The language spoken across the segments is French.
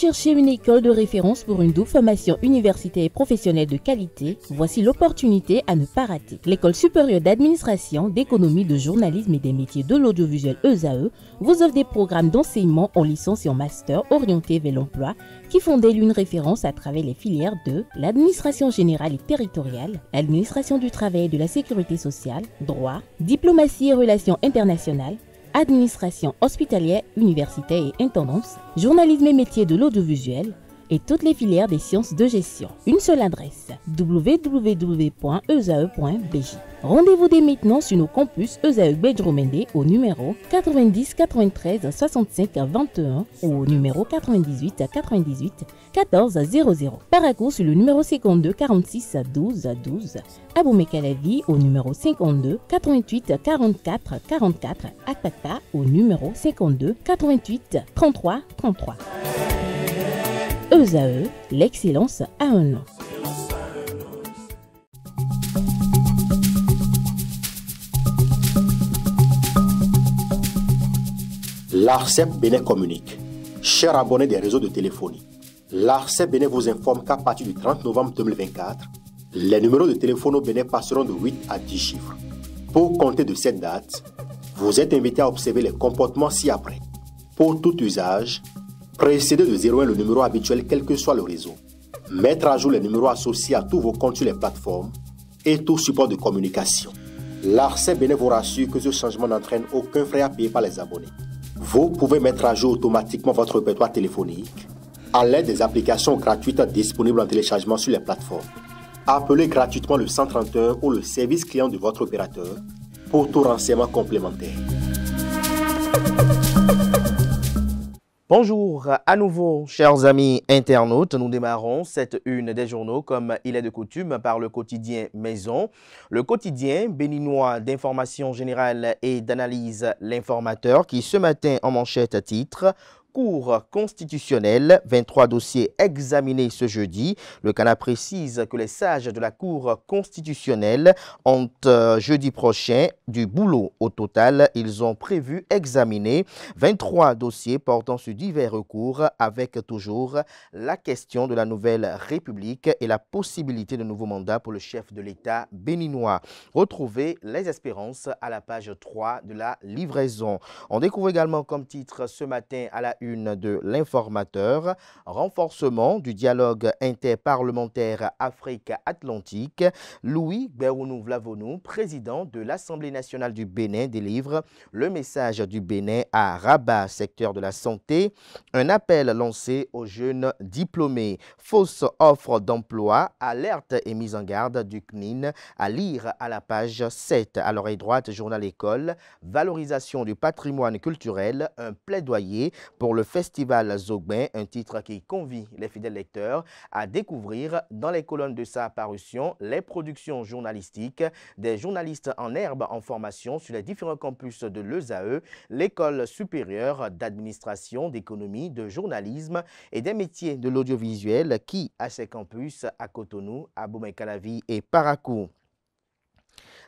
cherchez une école de référence pour une double formation universitaire et professionnelle de qualité? Voici l'opportunité à ne pas rater. L'École supérieure d'administration, d'économie, de journalisme et des métiers de l'audiovisuel ESAE vous offre des programmes d'enseignement en licence et en master orientés vers l'emploi qui font d'elle une référence à travers les filières de l'administration générale et territoriale, l'administration du travail et de la sécurité sociale, droit, diplomatie et relations internationales, administration hospitalière, universitaire et intendance, journalisme et métiers de l'audiovisuel et toutes les filières des sciences de gestion. Une seule adresse, www.esae.bj. Rendez-vous dès maintenant sur nos campus ESAE Bedjromende au numéro 90 93 65 21 ou au numéro 98 98 14 00. Paracourt sur le numéro 52 46 12 12. Aboumé-Calavi au numéro 52 88 44 44. Akpata au numéro 52 88 33 33. ESAE, l'excellence a un nom. L'ARCEP Bénin communique. Chers abonnés des réseaux de téléphonie, l'ARCEP Bénin vous informe qu'à partir du 30 novembre 2024, les numéros de téléphone au Bénin passeront de 8 à 10 chiffres. Pour compter de cette date, vous êtes invité à observer les comportements ci-après. Pour tout usage, précédez de 01 le numéro habituel quel que soit le réseau. Mettre à jour les numéros associés à tous vos comptes sur les plateformes et tout support de communication. L'ARCEP Bénin vous rassure que ce changement n'entraîne aucun frais à payer par les abonnés. Vous pouvez mettre à jour automatiquement votre répertoire téléphonique à l'aide des applications gratuites disponibles en téléchargement sur les plateformes. Appelez gratuitement le 131 ou le service client de votre opérateur pour tout renseignement complémentaire. Bonjour à nouveau, chers amis internautes. Nous démarrons cette une des journaux comme il est de coutume par le quotidien Maison. Le quotidien béninois d'information générale et d'analyse L'Informateur qui ce matin en manchette titre Cour constitutionnelle, 23 dossiers examinés ce jeudi. Le Canard précise que les sages de la Cour constitutionnelle ont jeudi prochain du boulot. Au total, ils ont prévu examiner 23 dossiers portant sur divers recours avec toujours la question de la nouvelle République et la possibilité de nouveaux mandats pour le chef de l'État béninois. Retrouvez les espérances à la page 3 de la livraison. On découvre également comme titre ce matin à la une de l'Informateur, renforcement du dialogue interparlementaire Afrique-Atlantique. Louis Berounou Vlavonou, président de l'Assemblée nationale du Bénin, délivre le message du Bénin à Rabat, secteur de la santé. Un appel lancé aux jeunes diplômés. Fausse offre d'emploi, alerte et mise en garde du CNIN à lire à la page 7. À l'oreille droite, journal école, valorisation du patrimoine culturel, un plaidoyer pour le festival Zogben, un titre qui convie les fidèles lecteurs à découvrir dans les colonnes de sa parution les productions journalistiques des journalistes en herbe en formation sur les différents campus de l'ESAE, l'école supérieure d'administration, d'économie, de journalisme et des métiers de l'audiovisuel qui a ses campus à Cotonou, à Aboumé-Calavi et Paracourt.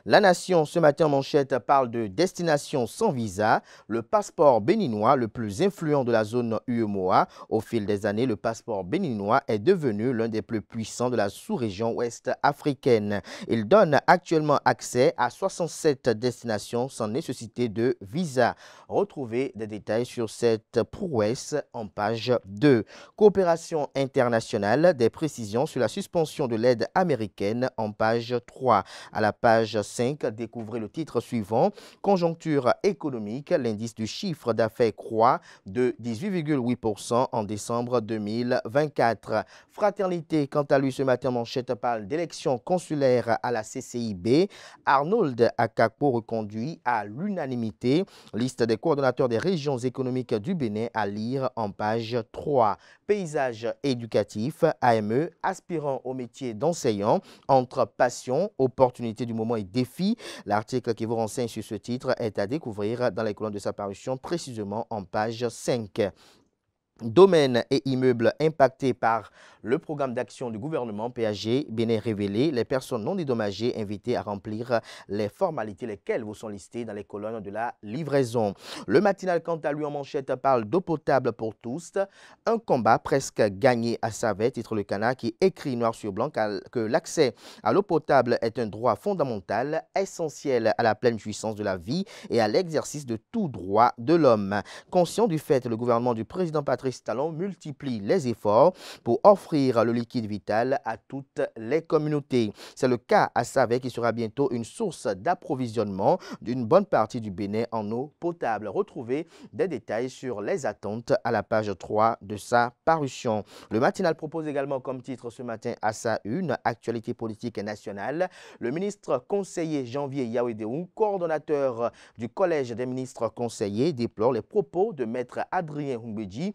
La Nation, ce matin en manchette, parle de destination sans visa, le passeport béninois le plus influent de la zone UEMOA. Au fil des années, le passeport béninois est devenu l'un des plus puissants de la sous-région ouest africaine. Il donne actuellement accès à 67 destinations sans nécessité de visa. Retrouvez des détails sur cette prouesse en page 2. Coopération internationale, des précisions sur la suspension de l'aide américaine en page 3. À la page 5, découvrez le titre suivant. Conjoncture économique, l'indice du chiffre d'affaires croît de 18,8% en décembre 2024. Fraternité, quant à lui, ce matin, manchette parle d'élections consulaires à la CCIB. Arnold Akakpo reconduit à l'unanimité. Liste des coordonnateurs des régions économiques du Bénin à lire en page 3. Paysage éducatif, AME, aspirant au métier d'enseignant, entre passion, opportunité du moment et défi. L'article qui vous renseigne sur ce titre est à découvrir dans les colonnes de sa parution, précisément en page 5. Domaines et immeubles impactés par le programme d'action du gouvernement PAG, Bénin révélé, les personnes non dédommagées invitées à remplir les formalités lesquelles vous sont listées dans les colonnes de la livraison. Le matinal, quant à lui, en manchette, parle d'eau potable pour tous. Un combat presque gagné à Savet, titre le Canard, qui écrit noir sur blanc que l'accès à l'eau potable est un droit fondamental, essentiel à la pleine jouissance de la vie et à l'exercice de tout droit de l'homme. Conscient du fait, le gouvernement du président Patrice Talon multiplie les efforts pour offrir le liquide vital à toutes les communautés. C'est le cas à Savet qui sera bientôt une source d'approvisionnement d'une bonne partie du Bénin en eau potable. Retrouvez des détails sur les attentes à la page 3 de sa parution. Le matinal propose également comme titre ce matin à sa une, actualité politique nationale. Le ministre conseiller Janvier Yawedéou, coordonnateur du Collège des ministres conseillers, déplore les propos de maître Adrien Humbedji,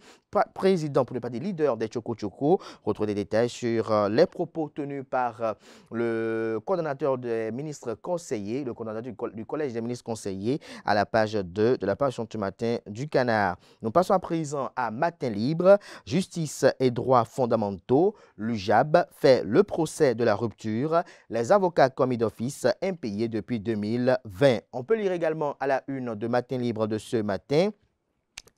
président, pour ne pas dire leader des Choco Choco. Retrouvez des détails sur les propos tenus par le coordonnateur des ministres conseillers, le coordonnateur du Collège des ministres conseillers, à la page 2 de la parution ce matin du Canard. Nous passons à présent à Matin Libre. Justice et droits fondamentaux. L'UJAB fait le procès de la rupture. Les avocats commis d'office impayés depuis 2020. On peut lire également à la une de Matin Libre de ce matin.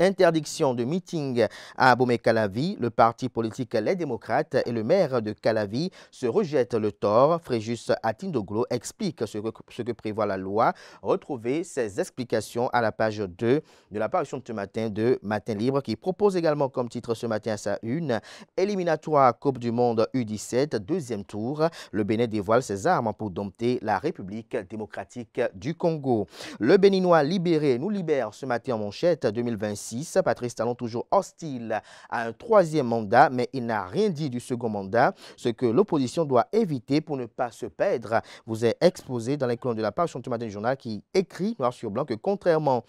Interdiction de meeting à Abomey-Calavi. Le parti politique Les Démocrates et le maire de Calavi se rejettent le tort. Fréjus Atindoglo explique ce que prévoit la loi. Retrouvez ses explications à la page 2 de la parution de ce matin de Matin Libre, qui propose également comme titre ce matin à sa une, éliminatoire Coupe du Monde U17, deuxième tour. Le Bénin dévoile ses armes pour dompter la République démocratique du Congo. Le Béninois libéré nous libère ce matin en manchette 2026. Patrice Talon toujours hostile à un troisième mandat, mais il n'a rien dit du second mandat, ce que l'opposition doit éviter pour ne pas se perdre. Vous est exposé dans les colonnes de la page du matin du journal qui écrit noir sur blanc que contrairement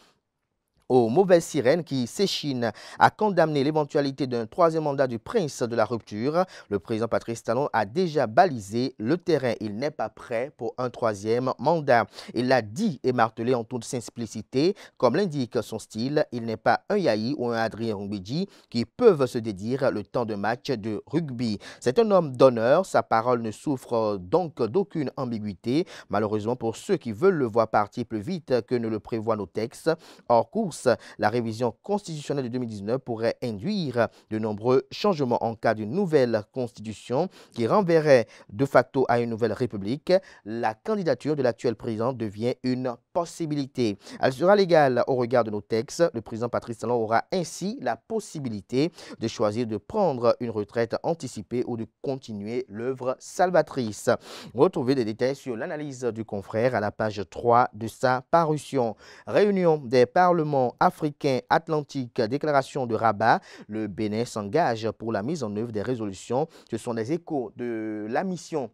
aux mauvaises sirènes qui s'échinent à condamner l'éventualité d'un troisième mandat du prince de la rupture, le président Patrice Talon a déjà balisé le terrain. Il n'est pas prêt pour un troisième mandat. Il l'a dit et martelé en toute simplicité, comme l'indique son style. Il n'est pas un Yahi ou un Adrien Humbedji qui peuvent se dédire le temps de match de rugby. C'est un homme d'honneur. Sa parole ne souffre donc d'aucune ambiguïté. Malheureusement, pour ceux qui veulent le voir partir plus vite que ne le prévoient nos textes, hors course, la révision constitutionnelle de 2019 pourrait induire de nombreux changements en cas d'une nouvelle constitution qui renverrait de facto à une nouvelle république. La candidature de l'actuel président devient une possibilité. Elle sera légale au regard de nos textes. Le président Patrice Talon aura ainsi la possibilité de choisir de prendre une retraite anticipée ou de continuer l'œuvre salvatrice. Retrouvez des détails sur l'analyse du confrère à la page 3 de sa parution. Réunion des parlements africains atlantiques, déclaration de Rabat. Le Bénin s'engage pour la mise en œuvre des résolutions. Ce sont des échos de la mission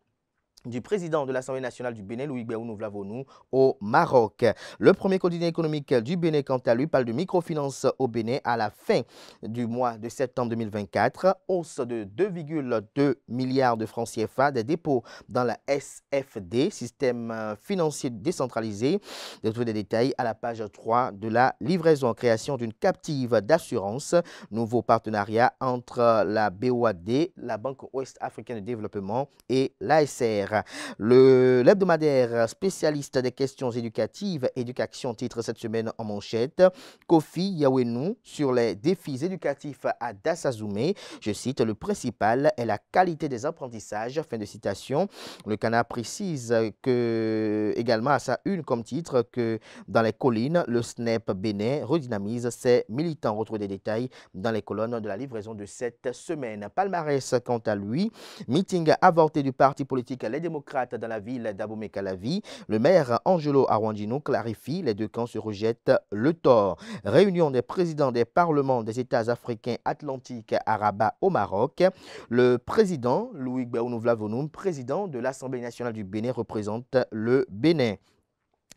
du président de l'Assemblée nationale du Bénin, Louis Béounou Vlavonou, au Maroc. Le premier quotidien économique du Bénin, quant à lui, parle de microfinance au Bénin à la fin du mois de septembre 2024. Hausse de 2,2 milliards de francs CFA des dépôts dans la SFD, système financier décentralisé. Retrouvez des détails à la page 3 de la livraison. Création d'une captive d'assurance. Nouveau partenariat entre la BOAD, la Banque Ouest Africaine de Développement et l'ASR. L'hebdomadaire spécialiste des questions éducatives, Éducation, titre cette semaine en manchette, Kofi Yawenou sur les défis éducatifs à Dassazoumé. Je cite, le principal est la qualité des apprentissages. Fin de citation. Le Canard précise que, également à sa une comme titre, que dans les collines, le SNEP Bénin redynamise ses militants. Retrouvez des détails dans les colonnes de la livraison de cette semaine. Palmarès, quant à lui, meeting avorté du parti politique Les Démocrates dans la ville d'Abomey-Calavi. Le maire Angelo Arwandino clarifie, les deux camps se rejettent le tort. Réunion des présidents des parlements des États africains atlantiques à Rabat au Maroc. Le président Louis Béounou Vlavonou, président de l'Assemblée nationale du Bénin, représente le Bénin.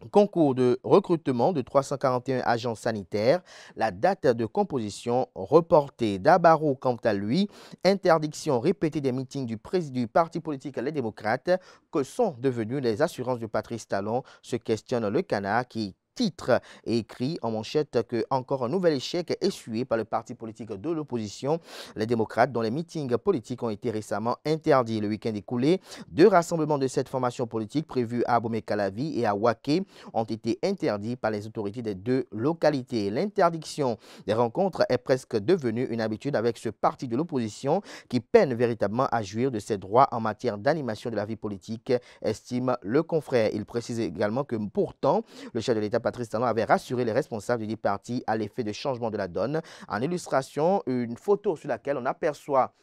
Concours de recrutement de 341 agents sanitaires. La date de composition reportée. Dabarou, quant à lui, interdiction répétée des meetings du parti politique Les Démocrates. Que sont devenues les assurances de Patrice Talon, se questionne le Canard qui titre et écrit en manchette que encore un nouvel échec essuyé par le parti politique de l'opposition, les démocrates, dont les meetings politiques ont été récemment interdits. Le week-end écoulé, 2 rassemblements de cette formation politique prévus à Abomey-Calavi et à Waké ont été interdits par les autorités des 2 localités. L'interdiction des rencontres est presque devenue une habitude avec ce parti de l'opposition qui peine véritablement à jouir de ses droits en matière d'animation de la vie politique, estime le confrère. Il précise également que pourtant, le chef de l'État, Patrice Talon, avait rassuré les responsables du dit parti à l'effet de changement de la donne. En illustration, une photo sur laquelle on aperçoit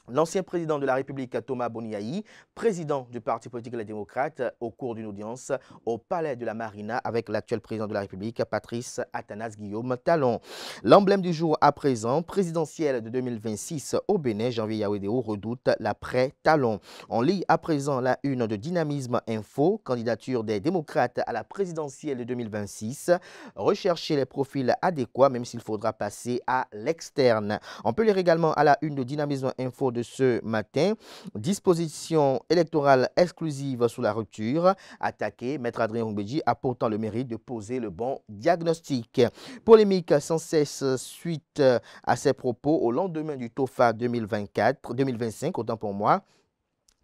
l'ancien président de la République, Thomas Boniaï, président du parti politique Les Démocrates, au cours d'une audience au Palais de la Marina avec l'actuel président de la République, Patrice Athanase Guillaume Talon. L'emblème du jour à présent, présidentielle de 2026 au Bénin, Janvier Yawédéo redoute l'après-Talon. On lit à présent la une de Dynamisme Info, candidature des démocrates à la présidentielle de 2026. Rechercher les profils adéquats, même s'il faudra passer à l'externe. On peut lire également à la une de Dynamisme Info de ce matin, disposition électorale exclusive sous la rupture. Attaqué, Maître Adrien Rungbeji a pourtant le mérite de poser le bon diagnostic. Polémique sans cesse suite à ses propos au lendemain du TOFA 2025, autant pour moi.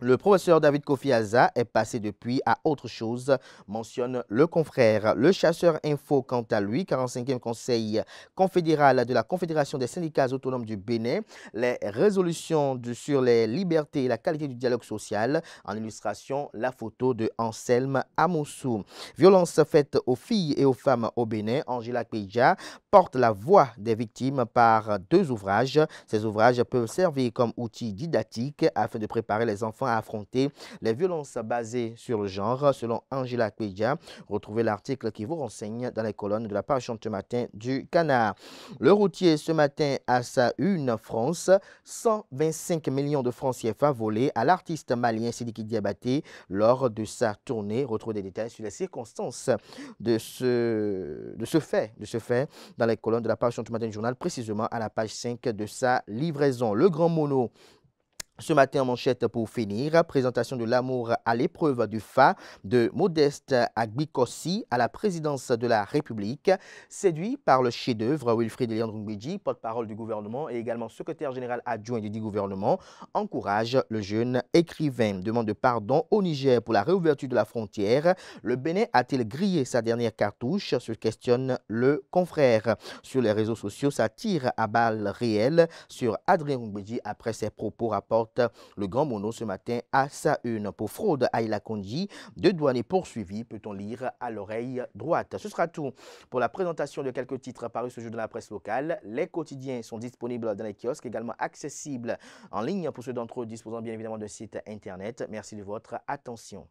Le professeur David Kofi Aza est passé depuis à autre chose, mentionne le confrère. Le chasseur info, quant à lui, 45e conseil confédéral de la Confédération des syndicats autonomes du Bénin, les résolutions sur les libertés et la qualité du dialogue social. En illustration, la photo de Anselme Amoussou. Violence faite aux filles et aux femmes au Bénin, Angela Kpeja porte la voix des victimes par 2 ouvrages. Ces ouvrages peuvent servir comme outil didactique afin de préparer les enfants à affronter les violences basées sur le genre, selon Angela Kpeja. Retrouvez l'article qui vous renseigne dans les colonnes de la page ce matin du Canard. Le routier ce matin à sa une, France, 125 millions de francs CFA volés à l'artiste malien Sidiki Diabaté lors de sa tournée. Retrouvez des détails sur les circonstances de ce fait dans les colonnes de la page ce matin du journal, précisément à la page 5 de sa livraison. Le grand mono ce matin en manchette pour finir, présentation de l'amour à l'épreuve du FA de Modeste Agbikossi à la présidence de la République. Séduit par le chef-d'œuvre, Wilfrid Elian Rungbeji, porte-parole du gouvernement et également secrétaire général adjoint du dit gouvernement, encourage le jeune écrivain. Demande de pardon au Niger pour la réouverture de la frontière. Le Bénin a-t-il grillé sa dernière cartouche? Se questionne le confrère. Sur les réseaux sociaux, ça tire à balles réelles sur Adrien Rungbeji après ses propos, rapporte le grand mono ce matin à sa une. Pour fraude à Ila Kondi, 2 douaniers poursuivis, peut-on lire à l'oreille droite. Ce sera tout pour la présentation de quelques titres parus ce jour dans la presse locale. Les quotidiens sont disponibles dans les kiosques, également accessibles en ligne pour ceux d'entre eux disposant bien évidemment de sites internet. Merci de votre attention.